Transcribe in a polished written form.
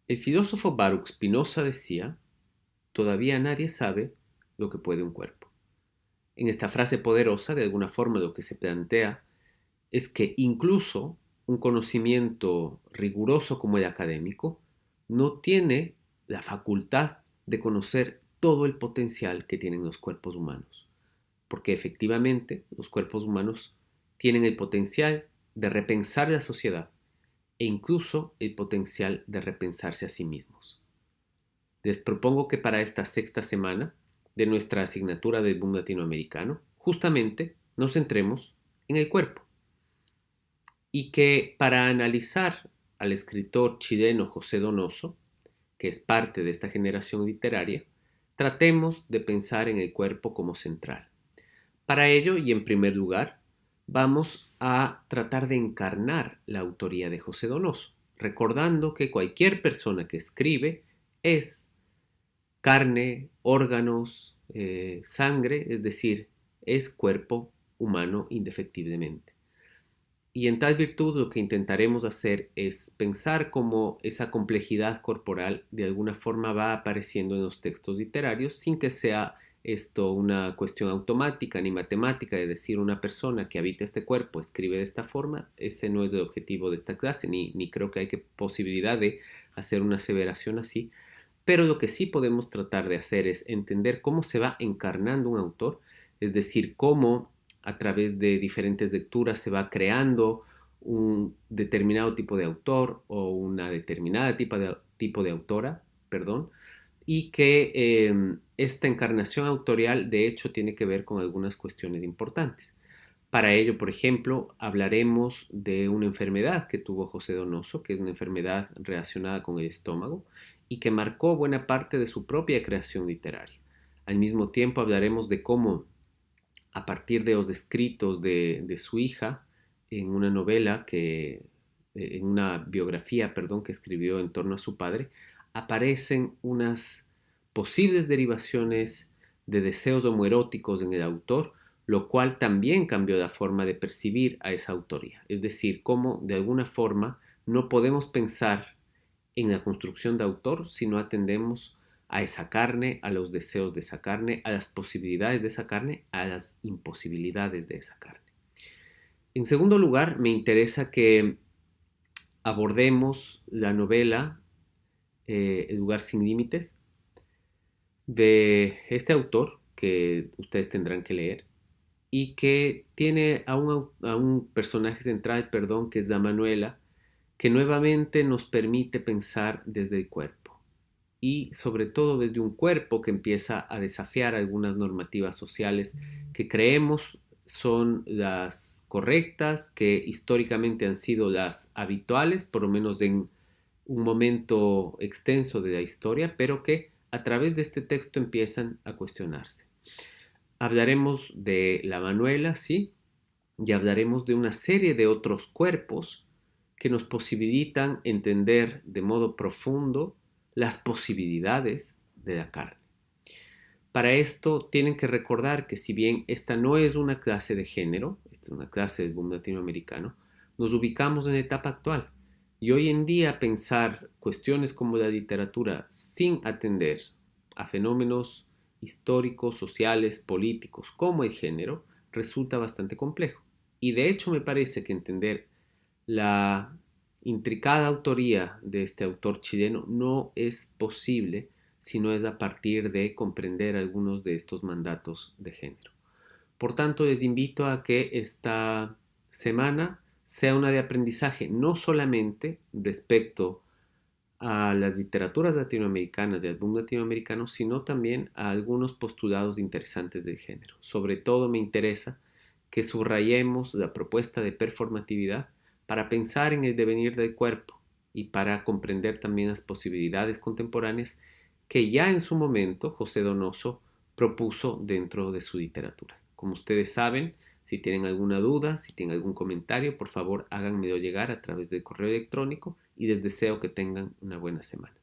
El filósofo Baruch Spinoza decía: todavía nadie sabe lo que puede un cuerpo. En esta frase poderosa, de alguna forma, lo que se plantea es que incluso un conocimiento riguroso como el académico no tiene la facultad de conocer todo el potencial que tienen los cuerpos humanos, porque efectivamente los cuerpos humanos tienen el potencial de repensar la sociedad e incluso el potencial de repensarse a sí mismos. Les propongo que para esta sexta semana de nuestra asignatura del boom latinoamericano, justamente nos centremos en el cuerpo y que para analizar al escritor chileno José Donoso, que es parte de esta generación literaria, tratemos de pensar en el cuerpo como central. Para ello, y en primer lugar, vamos a tratar de encarnar la autoría de José Donoso, recordando que cualquier persona que escribe es carne, órganos, sangre, es decir, es cuerpo humano indefectiblemente. Y en tal virtud lo que intentaremos hacer es pensar cómo esa complejidad corporal de alguna forma va apareciendo en los textos literarios sin que sea esto una cuestión automática ni matemática de decir una persona que habita este cuerpo escribe de esta forma. Ese no es el objetivo de esta clase, ni creo que hay posibilidad de hacer una aseveración así. Pero lo que sí podemos tratar de hacer es entender cómo se va encarnando un autor, es decir, cómo a través de diferentes lecturas se va creando un determinado tipo de autor o una determinada tipo de autora, perdón, y que esta encarnación autorial de hecho tiene que ver con algunas cuestiones importantes. Para ello, por ejemplo, hablaremos de una enfermedad que tuvo José Donoso, que es una enfermedad relacionada con el estómago y que marcó buena parte de su propia creación literaria. Al mismo tiempo hablaremos de cómo, a partir de los escritos de su hija, en una novela en una biografía, perdón, que escribió en torno a su padre, aparecen unas posibles derivaciones de deseos homoeróticos en el autor, lo cual también cambió la forma de percibir a esa autoría. Es decir, cómo de alguna forma no podemos pensar en la construcción de autor si no atendemos a esa carne, a los deseos de esa carne, a las posibilidades de esa carne, a las imposibilidades de esa carne. En segundo lugar, me interesa que abordemos la novela El lugar sin límites de este autor que ustedes tendrán que leer y que tiene a un personaje central, perdón, que es la Manuela, que nuevamente nos permite pensar desde el cuerpo y sobre todo desde un cuerpo que empieza a desafiar algunas normativas sociales que creemos son las correctas, que históricamente han sido las habituales, por lo menos en un momento extenso de la historia, pero que a través de este texto empiezan a cuestionarse. Hablaremos de la Manuela, sí, y hablaremos de una serie de otros cuerpos que nos posibilitan entender de modo profundo las posibilidades de la carne. Para esto tienen que recordar que si bien esta no es una clase de género, esta es una clase del boom latinoamericano, nos ubicamos en la etapa actual. Y hoy en día pensar cuestiones como la literatura sin atender a fenómenos históricos, sociales, políticos como el género resulta bastante complejo. Y de hecho me parece que entender la intricada autoría de este autor chileno no es posible si no es a partir de comprender algunos de estos mandatos de género. Por tanto, les invito a que esta semana sea una de aprendizaje, no solamente respecto a las literaturas latinoamericanas y al boom latinoamericano, sino también a algunos postulados interesantes del género. Sobre todo me interesa que subrayemos la propuesta de performatividad para pensar en el devenir del cuerpo y para comprender también las posibilidades contemporáneas que ya en su momento José Donoso propuso dentro de su literatura. Como ustedes saben, si tienen alguna duda, si tienen algún comentario, por favor háganmelo llegar a través del correo electrónico y les deseo que tengan una buena semana.